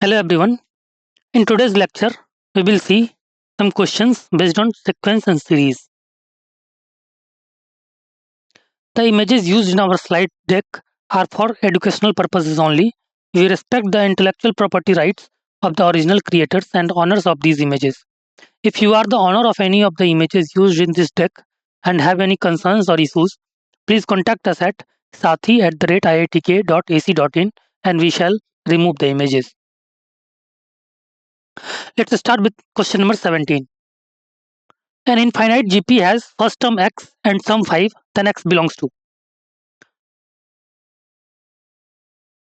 Hello everyone. In today's lecture, we will see some questions based on sequence and series. The images used in our slide deck are for educational purposes only. We respect the intellectual property rights of the original creators and owners of these images. If you are the owner of any of the images used in this deck and have any concerns or issues, please contact us at sathi@iitk.ac.in and we shall remove the images. Let's start with question number 17. An infinite GP has first term x and sum 5, then x belongs to.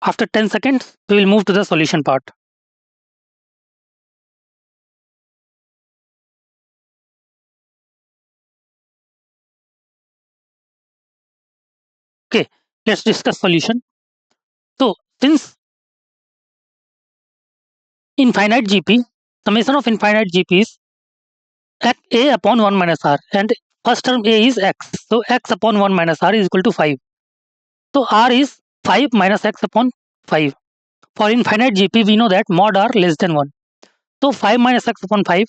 After 10 seconds, we will move to the solution part. Okay, let's discuss solution. So, since infinite GP, summation of infinite GP is a upon 1 minus r and first term a is x. So, x upon 1 minus r is equal to 5. So, r is 5 minus x upon 5. For infinite GP, we know that mod r less than 1. So, 5 minus x upon 5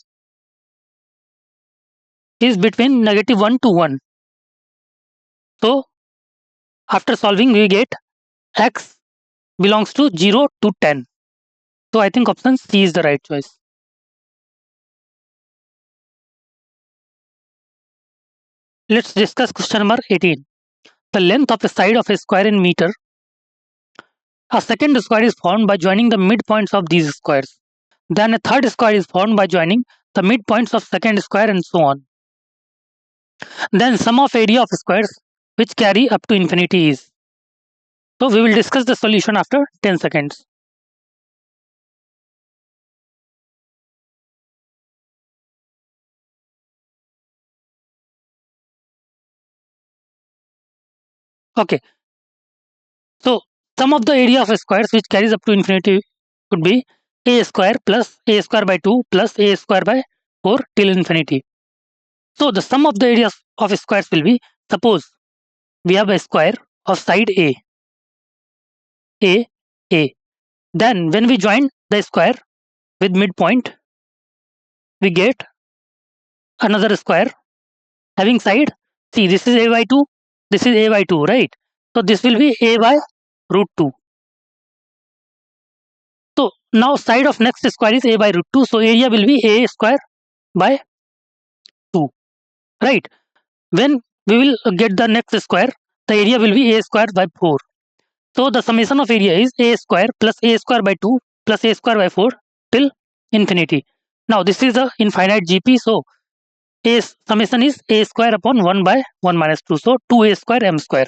is between negative 1 to 1. So, after solving, we get x belongs to 0 to 10. So I think option C is the right choice. Let's discuss question number 18. The length of a side of a square in meter. A second square is formed by joining the midpoints of these squares. Then a third square is formed by joining the midpoints of second square and so on. Then sum of area of squares which carry up to infinity is. So we will discuss the solution after 10 seconds. Okay. So sum of the area of squares which carries up to infinity would be a square plus a square by 2 plus a square by 4 till infinity. So the sum of the areas of squares will be, suppose we have a square of side A. Then when we join the square with midpoint, we get another square having side. See, this is a by 2, this is a by 2, right? So this will be a by root 2. So now side of next square is a by root 2. So area will be a square by 2, right? When we will get the next square, the area will be a square by 4. So the summation of area is a square plus a square by 2 plus a square by 4 till infinity. Now this is the infinite GP. So a summation is a square upon 1 by 1 minus 2. So 2a square m square.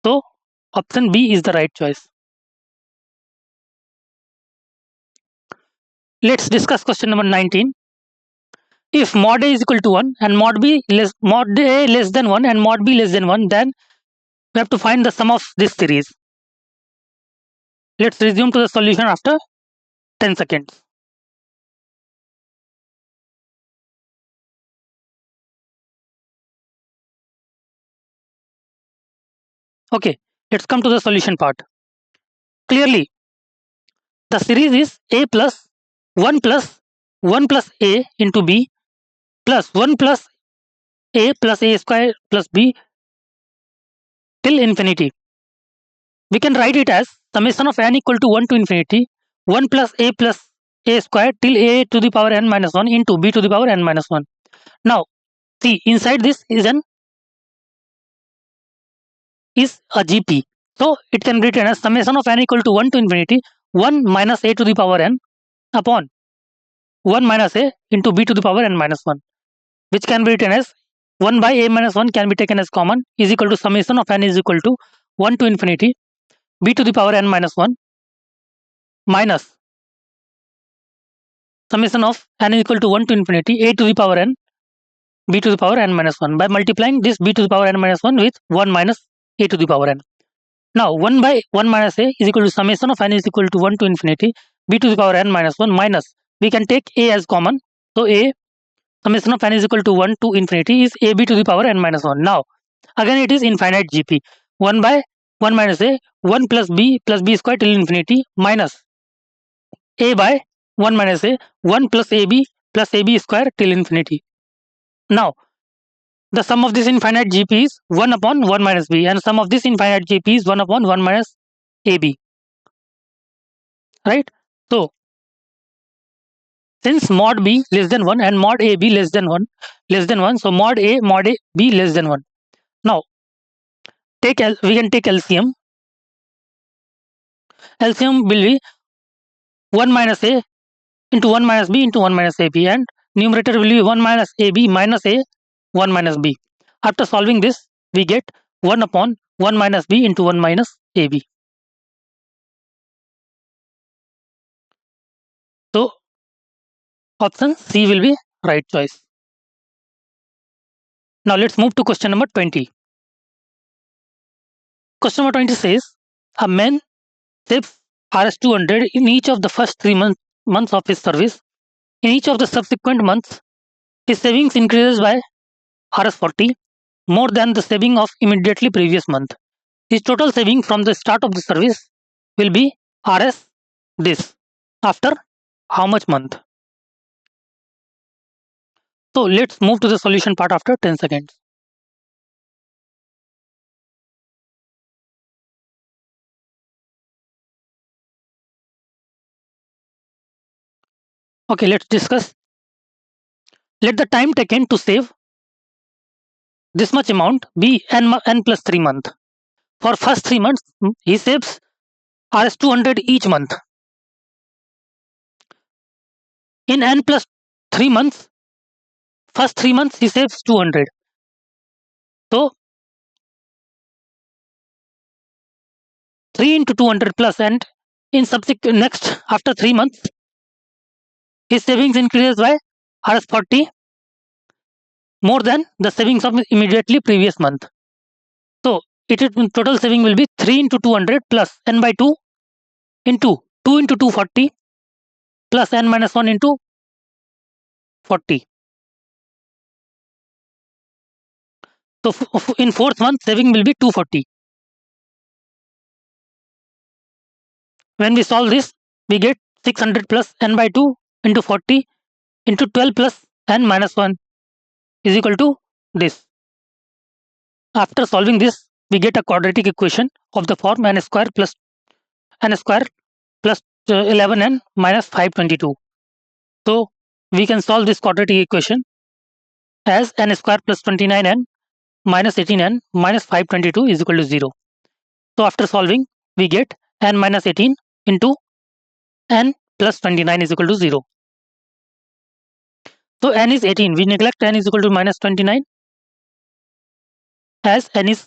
So option B is the right choice. Let's discuss question number 19. If mod A is equal to 1 and mod A less than 1 and mod B less than 1, then we have to find the sum of this series. Let's resume to the solution after 10 seconds. Okay, let's come to the solution part. Clearly, the series is a plus 1 plus 1 plus a into b plus 1 plus a square plus b till infinity. We can write it as summation of n equal to 1 to infinity 1 plus a square till a to the power n minus 1 into b to the power n minus 1. Now, see, inside this is a GP. So it can be written as summation of n equal to 1 to infinity 1 minus a to the power n upon 1 minus a into b to the power n minus 1, which can be written as 1 by a minus 1 can be taken as common is equal to summation of n is equal to 1 to infinity b to the power n minus 1 minus summation of n is equal to 1 to infinity a to the power n b to the power n minus 1 by multiplying this b to the power n minus 1 with 1 minus a to the power n. Now 1 by 1 minus a is equal to summation of n is equal to 1 to infinity b to the power n minus 1 minus, we can take a as common. So a summation of n is equal to 1 to infinity is ab to the power n minus 1. Now again it is infinite GP. 1 by 1 minus a 1 plus b square till infinity minus a by 1 minus a, 1 plus ab square till infinity. Now, the sum of this infinite GP is 1 upon 1 minus b, and sum of this infinite GP is 1 upon 1 minus ab. Right? So, since mod b less than 1 and mod ab less than 1, so mod a b less than 1. Now, we can take LCM. LCM will be 1 minus a into 1 minus b into 1 minus ab, and numerator will be 1 minus ab minus a 1 minus b. After solving this, we get 1 upon 1 minus b into 1 minus ab. So, option C will be right choice. Now, let's move to question number 20. Question number 20 says, a man saves Rs200 in each of the first 3 months of his service. In each of the subsequent months, his savings increases by Rs40, more than the saving of immediately previous month. His total saving from the start of the service will be Rs this. After how much month? So let's move to the solution part after 10 seconds. Okay, let's discuss. Let the time taken to save this much amount be n plus 3 month. For first 3 months, he saves Rs200 each month. In n plus 3 months, first 3 months he saves 200. So 3 into 200 plus, and in subsequent next after 3 months, his savings increases by Rs40, more than the savings of immediately previous month. So total saving will be 3 into 200 plus n by 2 into 2 into 240 plus n minus 1 into 40. So in fourth month, saving will be 240. When we solve this, we get 600 plus n by 2 into 40 into 12 plus n minus 1 is equal to this. After solving this, we get a quadratic equation of the form n square plus 11n minus 522. So we can solve this quadratic equation as n square plus 29n minus 18n minus 522 is equal to 0. So after solving, we get n minus 18 into n plus 29 is equal to 0. So n is 18. We neglect n is equal to minus 29 as n is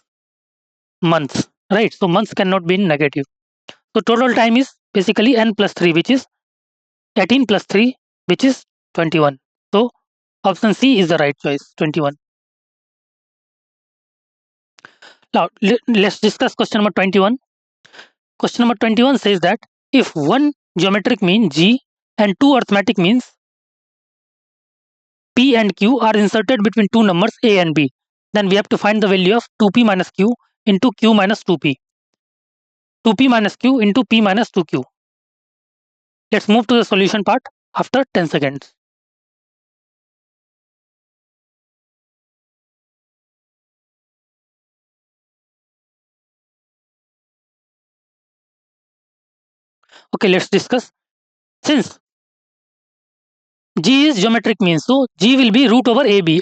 months, right? So months cannot be negative. So total time is basically n plus 3, which is 18 plus 3, which is 21. So option C is the right choice, 21. Now let's discuss question number 21. Question number 21 says that if one geometric mean G and two arithmetic means P and Q are inserted between two numbers A and B, then we have to find the value of 2P minus Q into Q minus 2P. 2P minus Q into P minus 2Q. Let's move to the solution part after 10 seconds. Okay, let's discuss. Since G is geometric mean, so G will be root over AB.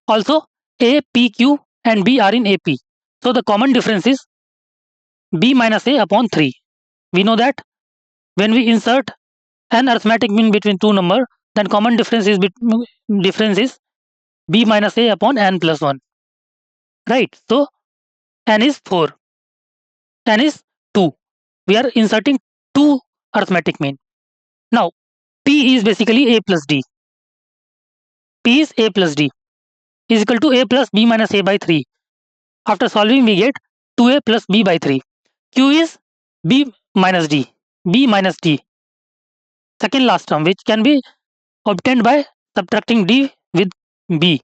Also, A, P, Q and B are in AP. So the common difference is B minus A upon 3. We know that when we insert an arithmetic mean between two numbers, then common difference is B minus A upon n plus 1. Right? So n is 4. N is 2. We are inserting two arithmetic mean. Now, P is basically A plus D. P is A plus D is equal to A plus B minus A by 3. After solving, we get 2A plus B by 3. Q is B minus D. B minus D. Second last term, which can be obtained by subtracting D with B.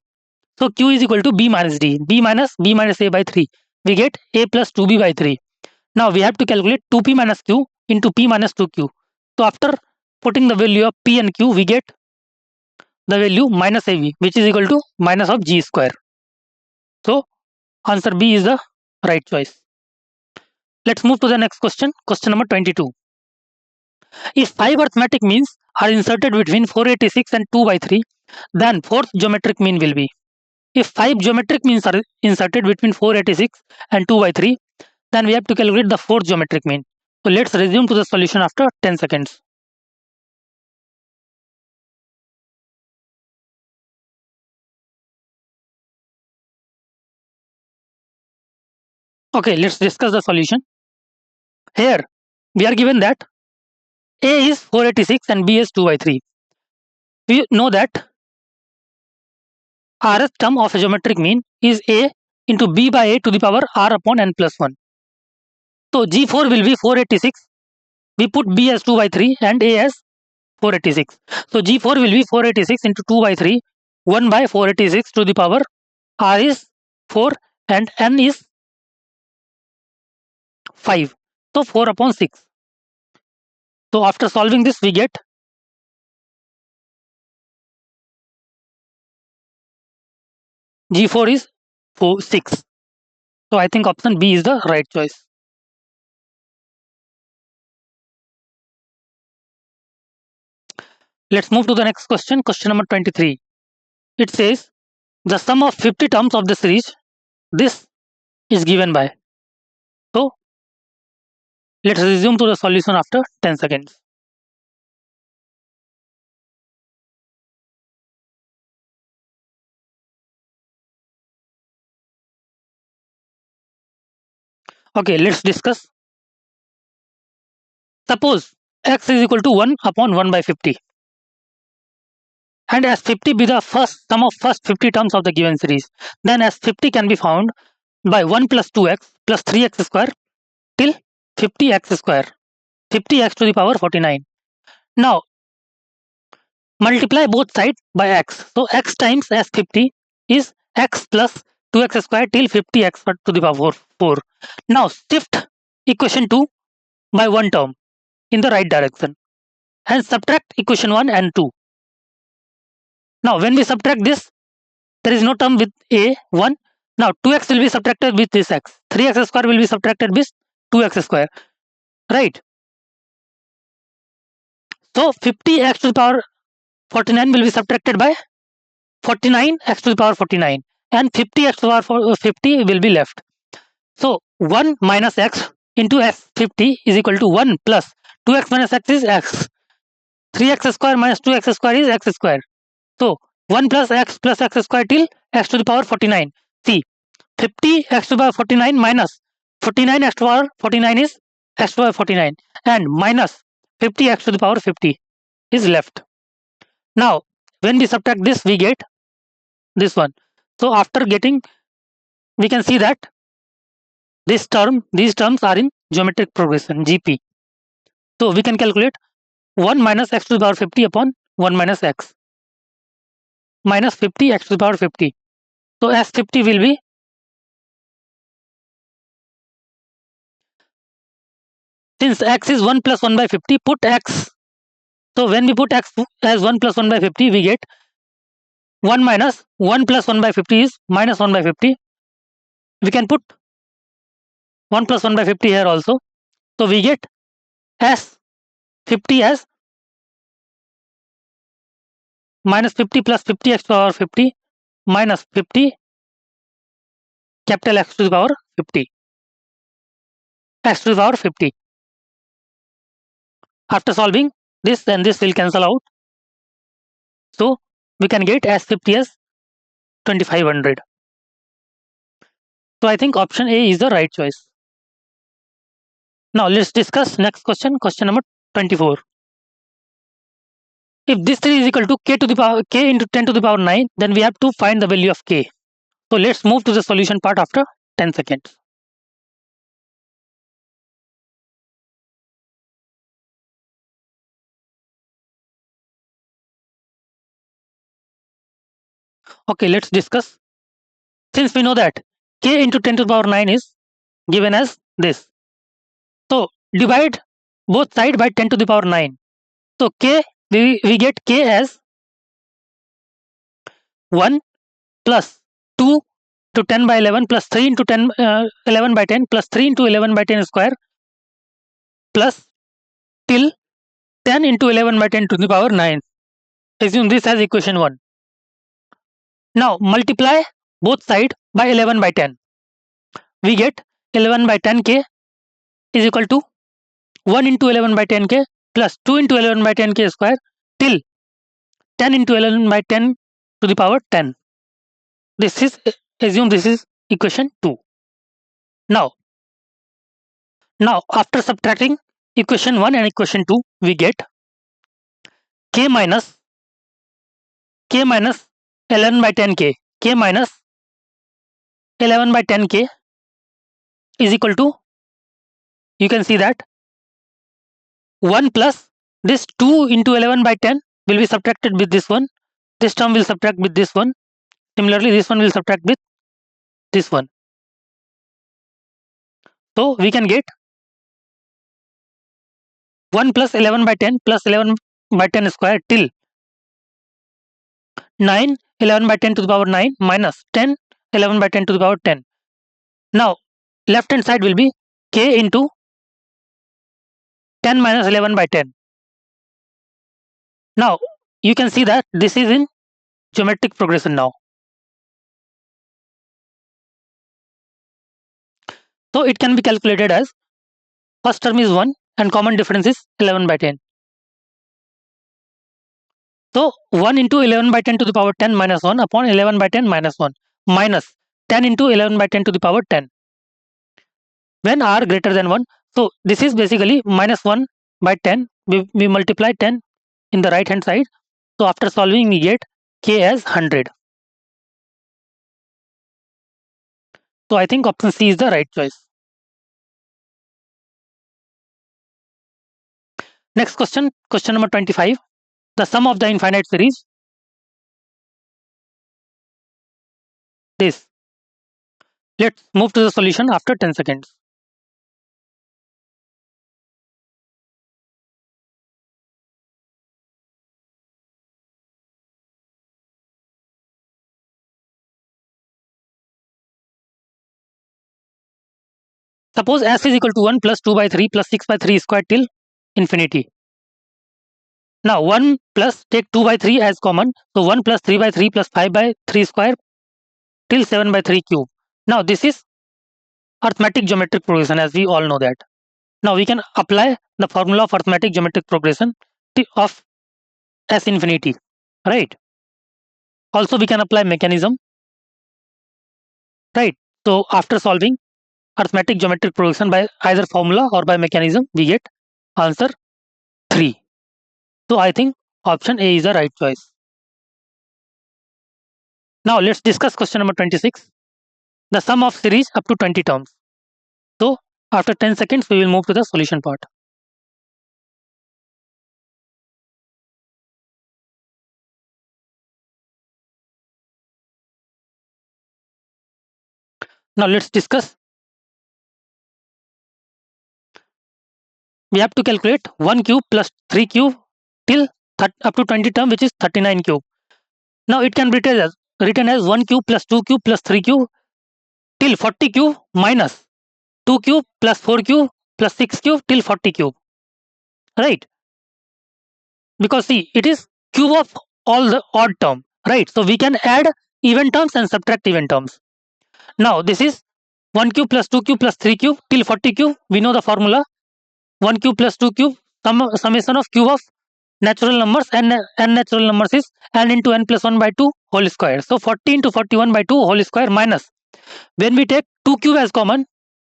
So Q is equal to B minus D. B minus A by 3. We get A plus 2B by 3. Now we have to calculate 2P minus Q into P minus 2Q. So after putting the value of P and Q, we get the value minus AV, which is equal to minus of G square. So answer B is the right choice. Let's move to the next question. Question number 22. If 5 arithmetic means are inserted between 486 and 2 by 3, then fourth geometric mean will be. If 5 geometric means are inserted between 486 and 2 by 3, then we have to calculate the fourth geometric mean. So let's resume to the solution after 10 seconds. Okay, let's discuss the solution. Here, we are given that A is 486 and B is 2 by 3. We know that Rth term of a geometric mean is A into B by A to the power R upon N plus 1. So G4 will be 486. We put B as 2 by 3 and A as 486. So G4 will be 486 into 2 by 3, 1 by 486 to the power R is 4 and N is 5. So 4 upon 6. So after solving this, we get G4 is 6. So I think option B is the right choice. Let's move to the next question. Question number 23. It says the sum of 50 terms of the series, this is given by. So let's resume to the solution after 10 seconds. Okay, let's discuss. Suppose x is equal to 1 upon 1 by 50. And as 50 be the first sum of first 50 terms of the given series, then as 50 can be found by 1 plus 2x plus 3x square till 50x square, 50x to the power 49. Now multiply both sides by x. So x times as 50 is x plus 2x square till 50x to the power 4. Now shift equation 2 by one term in the right direction and subtract equation 1 and 2. Now when we subtract this, there is no term with a 1. Now 2x will be subtracted with this x. 3x square will be subtracted with 2x square. Right. So 50x to the power 49 will be subtracted by 49x to the power 49 and 50x to the power 50 will be left. So 1 minus x into x 50 is equal to 1 plus 2x minus x is x. 3x square minus 2x square is x square. So 1 plus x square till x to the power 49. See, 50 x to the power 49 minus 49 x to the power 49 is x to the power 49 and minus 50 x to the power 50 is left. Now when we subtract this, we get this one. So after getting, we can see that these terms are in geometric progression GP. So we can calculate 1 minus x to the power 50 upon 1 minus x minus 50 x to the power 50. So S50 will be, since x is 1 plus 1 by 50, put x. So when we put x as 1 plus 1 by 50, we get 1 minus 1 plus 1 by 50 is minus 1 by 50. We can put 1 plus 1 by 50 here also. So we get S50 as minus 50 plus 50 x to the power 50 minus 50 capital X to the power 50. X to the power 50. After solving this, then this will cancel out. So we can get S50 as 2500. So I think option A is the right choice. Now let's discuss next question, question number 24. If this 3 is equal to k to the power k into 10 to the power 9, then we have to find the value of k. So let's move to the solution part after 10 seconds. Okay, let's discuss. Since we know that k into 10 to the power 9 is given as this. So divide both sides by 10 to the power 9. So k, we get k as 1 plus 2 to 10 by 11 plus 3 into 10 11 by 10 plus 3 into 11 by 10 square plus till 10 into 11 by 10 to the power 9. Assume this as equation 1. Now multiply both sides by 11 by 10. We get 11 by 10k is equal to 1 into 11 by 10k plus 2 into 11 by 10k square till 10 into 11 by 10 to the power 10. This is, assume this is equation 2. Now after subtracting equation 1 and equation 2, we get k minus 11 by 10k, k minus 11 by 10k is equal to, you can see that 1 plus this 2 into 11 by 10 will be subtracted with this one. This term will subtract with this one. Similarly, this one will subtract with this one. So we can get 1 plus 11 by 10 plus 11 by 10 square till 9 11 by 10 to the power 9 minus 10 11 by 10 to the power 10. Now left hand side will be k into 10 minus 11 by 10. Now you can see that this is in geometric progression now. So it can be calculated as first term is 1 and common difference is 11 by 10. So 1 into 11 by 10 to the power 10 minus 1 upon 11 by 10 minus 1 minus 10 into 11 by 10 to the power 10. When r greater than 1, so this is basically minus 1 by 10. We multiply 10 in the right hand side. So after solving, we get k as 100. So I think option C is the right choice. Next question, question number 25. The sum of the infinite series. This. Let's move to the solution after 10 seconds. Suppose s is equal to 1 plus 2 by 3 plus 6 by 3 square till infinity. Now 1 plus, take 2 by 3 as common. So 1 plus 3 by 3 plus 5 by 3 square till 7 by 3 cube. Now this is arithmetic geometric progression, as we all know that. Now we can apply the formula of arithmetic geometric progression of s infinity, right? Also we can apply mechanism, right? So after solving arithmetic geometric progression by either formula or by mechanism, we get answer 3. So I think option A is the right choice. Now let's discuss question number 26. The sum of series up to 20 terms. So after 10 seconds, we will move to the solution part. Now let's discuss. We have to calculate 1 cube plus 3 cube till up to 20 term, which is 39 cube. Now it can be written as 1 cube plus 2 cube plus 3 cube till 40 cube minus 2 cube plus 4 cube plus 6 cube till 40 cube. Right? Because see, it is cube of all the odd term. Right? So we can add even terms and subtract even terms. Now this is 1 cube plus 2 cube plus 3 cube till 40 cube. We know the formula. 1 cube plus 2 cube, summation of cube of natural numbers and n natural numbers is n into n plus 1 by 2 whole square. So 40 into 41 by 2 whole square minus, when we take 2 cube as common,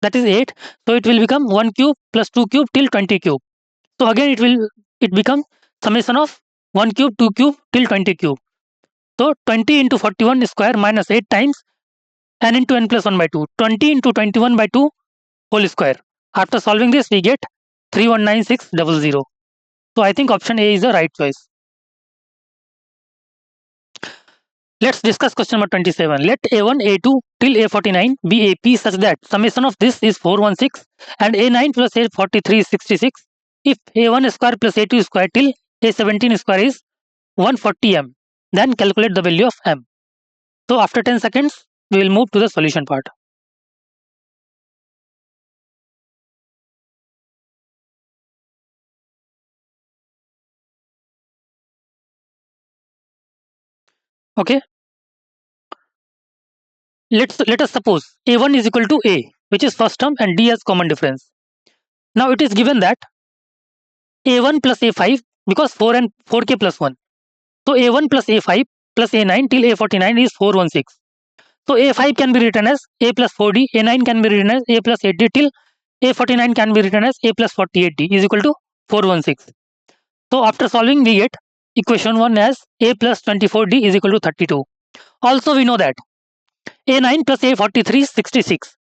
that is 8. So it will become 1 cube plus 2 cube till 20 cube. So again it becomes summation of 1 cube 2 cube till 20 cube. So 20 into 41 square minus 8 times n into n plus 1 by 2. 20 into 21 by 2 whole square. After solving this, we get 319,600. So I think option A is the right choice. Let's discuss question number 27. Let A1, A2 till A49 be AP such that summation of this is 416 and A9 plus A43 is 66. If A1 square plus A2 square till A17 square is 140 m. Then calculate the value of m. So after 10 seconds, we will move to the solution part. Okay. Let us suppose a1 is equal to a, which is first term, and d as common difference. Now it is given that a1 plus a5, because 4 and 4k plus 1. So a1 plus a5 plus a9 till a49 is 416. So a5 can be written as a plus 4d, a9 can be written as a plus 8d till a49 can be written as a plus 48d is equal to 416. So after solving, we get equation 1 as a plus 24d is equal to 32. Also we know that a9 plus a43 is 66.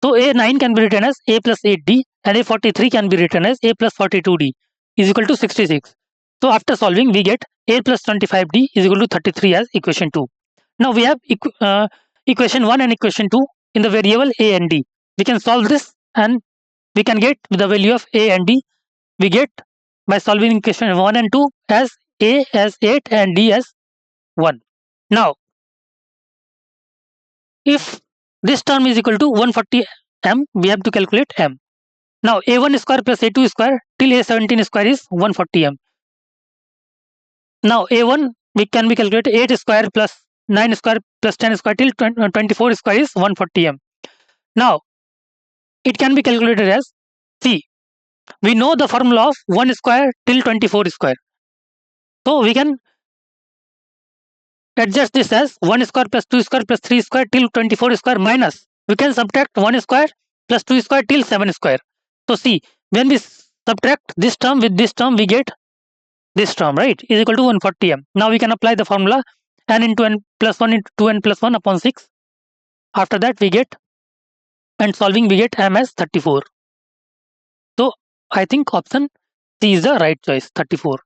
So a9 can be written as a plus 8d and a43 can be written as a plus 42d is equal to 66. So after solving, we get a plus 25d is equal to 33 as equation 2. Now we have equation 1 and equation 2 in the variable a and d. We can solve this and we can get the value of a and d. We get by solving equation 1 and 2 as a as 8 and d as 1. Now, if this term is equal to 140 m, we have to calculate m. Now, a1 square plus a2 square till a17 square is 140 m. Now, a1 we can be calculated 8 square plus 9 square plus 10 square till 24 square is 140 m. Now, it can be calculated as, see, we know the formula of 1 square till 24 square. So, we can adjust this as 1 square plus 2 square plus 3 square till 24 square minus, we can subtract 1 square plus 2 square till 7 square. So see, when we subtract this term with this term, we get this term, right, is equal to 140 m. Now we can apply the formula n into n plus 1 into 2n plus 1 upon 6. After that we get, and solving we get m as 34. So I think option C is the right choice, 34.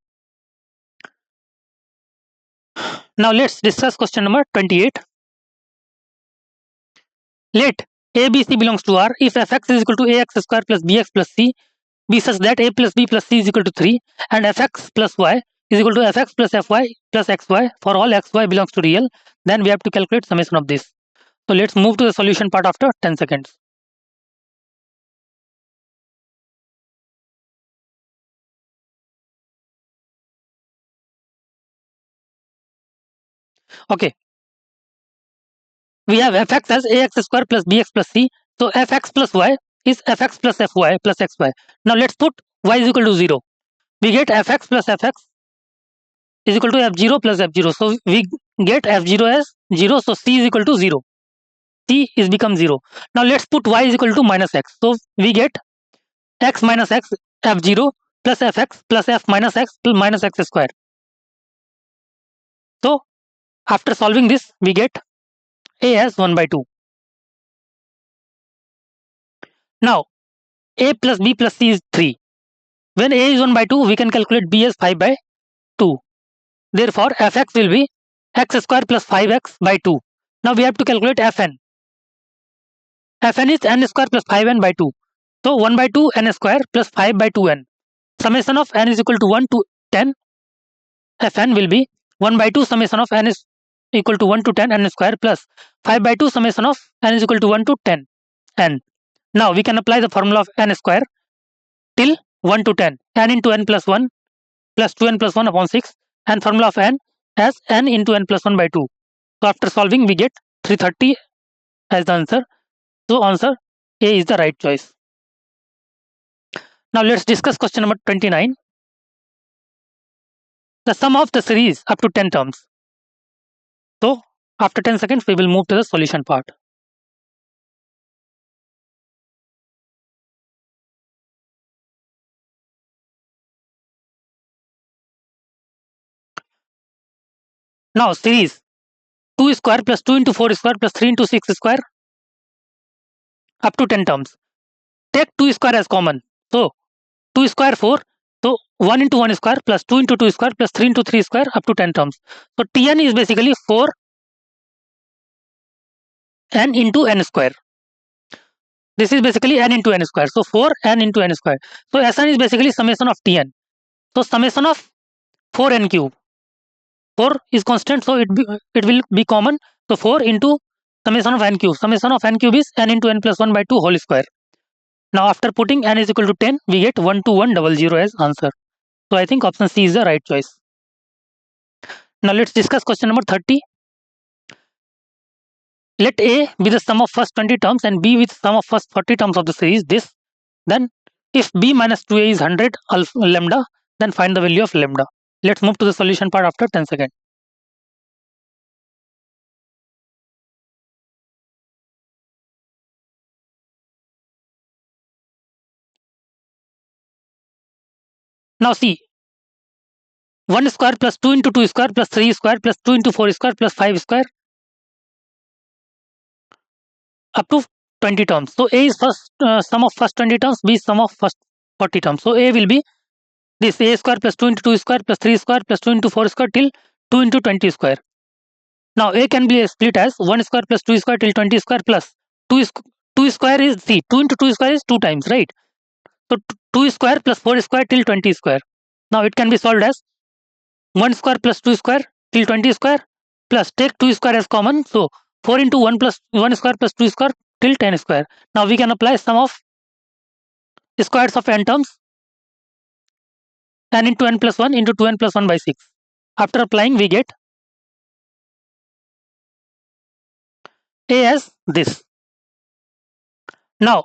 Now let's discuss question number 28. Let ABC belongs to R if fx is equal to ax square plus bx plus c be such that a plus b plus c is equal to 3 and fx plus y is equal to fx plus fy plus xy for all xy belongs to real, then we have to calculate summation of this. So let's move to the solution part after 10 seconds. Okay. We have fx as ax square plus bx plus c. So fx plus y is fx plus fy plus xy. Now let's put y is equal to 0. We get fx plus fx is equal to f0 plus f0. So we get f0 as 0. So c is equal to 0. C is become 0. Now let's put y is equal to minus x. So we get x minus x f0 plus fx plus f minus x minus x square. So after solving this, we get a as 1 by 2. Now a plus b plus c is 3. When a is 1 by 2, we can calculate b as 5 by 2. Therefore, fx will be x square plus 5x by 2. Now we have to calculate fn. Fn is n square plus 5n by 2. So 1 by 2 n square plus 5 by 2n. Summation of n is equal to 1 to 10. Fn will be 1 by 2 summation of n is equal to 1 to 10 n square plus 5 by 2 summation of n is equal to 1 to 10 n. Now we can apply the formula of n square till 1 to 10, n into n plus 1 plus 2n plus 1 upon 6, and formula of n as n into n plus 1 by 2. So after solving, we get 330 as the answer. So answer A is the right choice. Now let's discuss question number 29. The sum of the series up to 10 terms. So after 10 seconds, we will move to the solution part. Now series 2 square plus 2 into 4 square plus 3 into 6 square up to 10 terms. Take 2 square as common. So 2 square 4. So 1 into 1 square plus 2 into 2 square plus 3 into 3 square up to 10 terms. So Tn is basically 4 n into n square. This is basically n into n square. So 4 n into n square. So Sn is basically summation of Tn. So summation of 4n cube. 4 is constant, so it will be common. So 4 into summation of n cube. Summation of n cube is n into n plus 1 by 2 whole square. Now after putting n is equal to 10, we get 12100 as answer. So I think option C is the right choice. Now let's discuss question number 30. Let A be the sum of first 20 terms and B with sum of first 40 terms of the series this. Then if B minus 2A is 100 alpha, lambda, then find the value of lambda. Let's move to the solution part after 10 seconds. Now see, 1 square plus 2 into 2 square plus 3 square plus 2 into 4 square plus 5 square up to 20 terms. So A is first sum of first 20 terms, B is sum of first 40 terms. So A will be this A square plus 2 into 2 square plus 3 square plus 2 into 4 square till 2 into 20 square. Now A can be split as 1 square plus 2 square till 20 square plus 2 square is, see, 2 into 2 square is 2 times, right? So 2 square plus 4 square till 20 square. Now it can be solved as 1 square plus 2 square till 20 square plus take 2 square as common. So 4 into 1 plus 1 square plus 2 square till 10 square. Now we can apply sum of squares of n terms, n into n plus 1 into 2n plus 1 by 6. After applying, we get A as this. Now,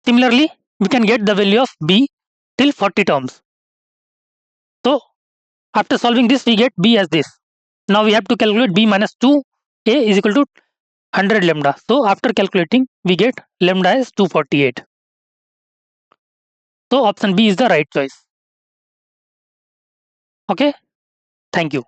similarly, we can get the value of B till 40 terms. So, after solving this, we get B as this. Now, we have to calculate B minus 2A is equal to 100 lambda. So, after calculating, we get lambda as 248. So, option B is the right choice. Okay, thank you.